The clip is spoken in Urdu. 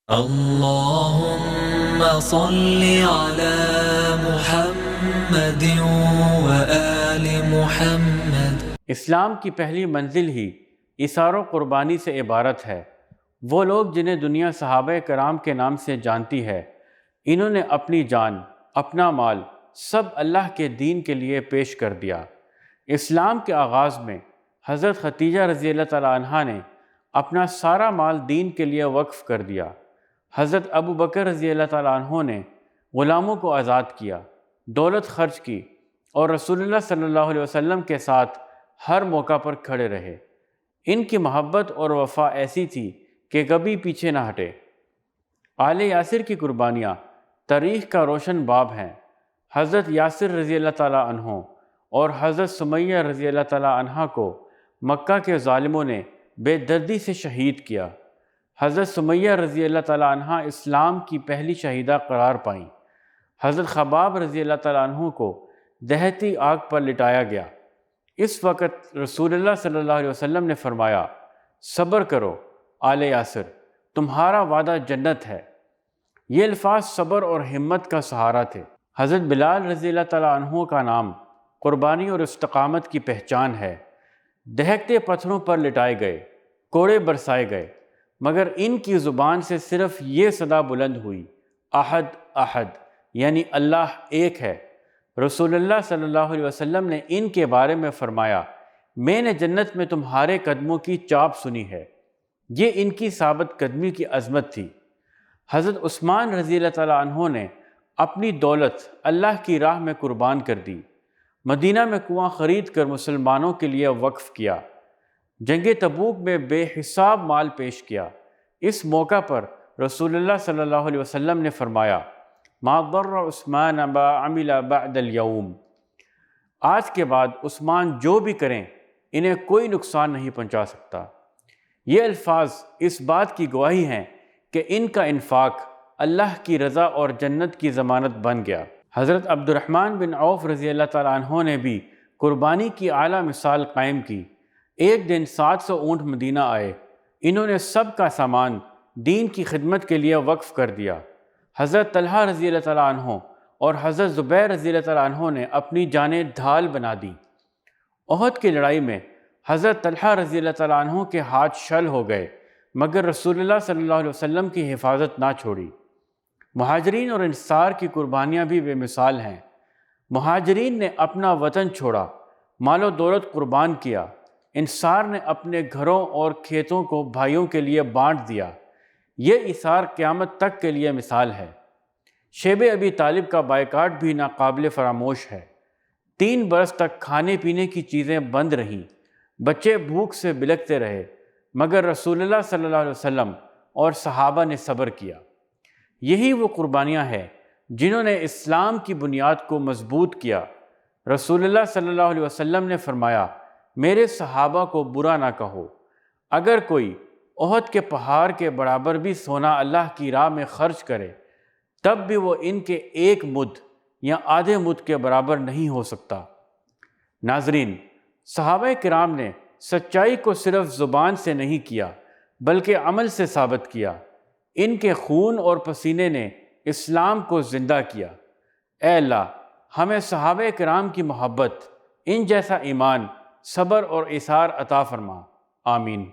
اللهم صل على محمد وآل محمد۔ اسلام کی پہلی منزل ہی ایثار و قربانی سے عبارت ہے۔ وہ لوگ جنہیں دنیا صحابہ کرام کے نام سے جانتی ہے، انہوں نے اپنی جان، اپنا مال سب اللہ کے دین کے لیے پیش کر دیا۔ اسلام کے آغاز میں حضرت خدیجہ رضی اللہ تعالیٰ عنہا نے اپنا سارا مال دین کے لیے وقف کر دیا۔ حضرت ابو بکر رضی اللہ تعالیٰ عنہ نے غلاموں کو آزاد کیا، دولت خرچ کی اور رسول اللہ صلی اللہ علیہ وسلم کے ساتھ ہر موقع پر کھڑے رہے۔ ان کی محبت اور وفا ایسی تھی کہ کبھی پیچھے نہ ہٹے۔ آل یاسر کی قربانیاں تاریخ کا روشن باب ہیں۔ حضرت یاسر رضی اللہ تعالیٰ عنہ اور حضرت سمیہ رضی اللہ تعالیٰ عنہا کو مکہ کے ظالموں نے بے دردی سے شہید کیا۔ حضرت سمیہ رضی اللہ تعالیٰ عنہا اسلام کی پہلی شہیدہ قرار پائیں۔ حضرت خباب رضی اللہ تعالیٰ عنہ کو دہتی آگ پر لٹایا گیا۔ اس وقت رسول اللہ صلی اللہ علیہ وسلم نے فرمایا، صبر کرو آل یاسر، تمہارا وعدہ جنت ہے۔ یہ الفاظ صبر اور ہمت کا سہارا تھے۔ حضرت بلال رضی اللہ تعالیٰ عنہ کا نام قربانی اور استقامت کی پہچان ہے۔ دہکتے پتھروں پر لٹائے گئے، کوڑے برسائے گئے، مگر ان کی زبان سے صرف یہ صدا بلند ہوئی، احد احد، یعنی اللہ ایک ہے۔ رسول اللہ صلی اللہ علیہ وسلم نے ان کے بارے میں فرمایا، میں نے جنت میں تمہارے قدموں کی چاپ سنی ہے۔ یہ ان کی ثابت قدمی کی عظمت تھی۔ حضرت عثمان رضی اللہ تعالیٰ عنہ نے اپنی دولت اللہ کی راہ میں قربان کر دی۔ مدینہ میں کنواں خرید کر مسلمانوں کے لیے وقف کیا۔ جنگ تبوک میں بے حساب مال پیش کیا۔ اس موقع پر رسول اللہ صلی اللہ علیہ وسلم نے فرمایا، ما ضر عثمان ما عمل بعد اليوم، آج کے بعد عثمان جو بھی کریں انہیں کوئی نقصان نہیں پہنچا سکتا۔ یہ الفاظ اس بات کی گواہی ہیں کہ ان کا انفاق اللہ کی رضا اور جنت کی ضمانت بن گیا۔ حضرت عبد الرحمن بن عوف رضی اللہ تعالیٰ عنہ نے بھی قربانی کی اعلیٰ مثال قائم کی۔ ایک دن 700 اونٹ مدینہ آئے۔ انہوں نے سب کا سامان دین کی خدمت کے لیے وقف کر دیا۔ حضرت طلحہ رضی اللہ تعالیٰ عنہ اور حضرت زبیر رضی اللہ تعالیٰ عنہ نے اپنی جانیں ڈھال بنا دیں۔ احد کی لڑائی میں حضرت طلحہ رضی اللہ تعالیٰ عنہ کے ہاتھ شل ہو گئے، مگر رسول اللہ صلی اللہ علیہ وسلم کی حفاظت نہ چھوڑی۔ مہاجرین اور انصار کی قربانیاں بھی بے مثال ہیں۔ مہاجرین نے اپنا وطن چھوڑا، مال و دولت قربان کیا۔ انصار نے اپنے گھروں اور کھیتوں کو بھائیوں کے لیے بانٹ دیا۔ یہ ایثار قیامت تک کے لیے مثال ہے۔ شیب ابی طالب کا بائیکاٹ بھی ناقابل فراموش ہے۔ 3 برس تک کھانے پینے کی چیزیں بند رہیں، بچے بھوک سے بلکتے رہے، مگر رسول اللہ صلی اللہ علیہ وسلم اور صحابہ نے صبر کیا۔ یہی وہ قربانیاں ہیں جنہوں نے اسلام کی بنیاد کو مضبوط کیا۔ رسول اللہ صلی اللہ علیہ وسلم نے فرمایا، میرے صحابہ کو برا نہ کہو۔ اگر کوئی احد کے پہاڑ کے برابر بھی سونا اللہ کی راہ میں خرچ کرے، تب بھی وہ ان کے 1 مد یا آدھے مد کے برابر نہیں ہو سکتا۔ ناظرین، صحابہ کرام نے سچائی کو صرف زبان سے نہیں کیا بلکہ عمل سے ثابت کیا۔ ان کے خون اور پسینے نے اسلام کو زندہ کیا۔ اے اللہ، ہمیں صحابہ کرام کی محبت، ان جیسا ایمان، صبر اور ایثار عطا فرما۔ آمین۔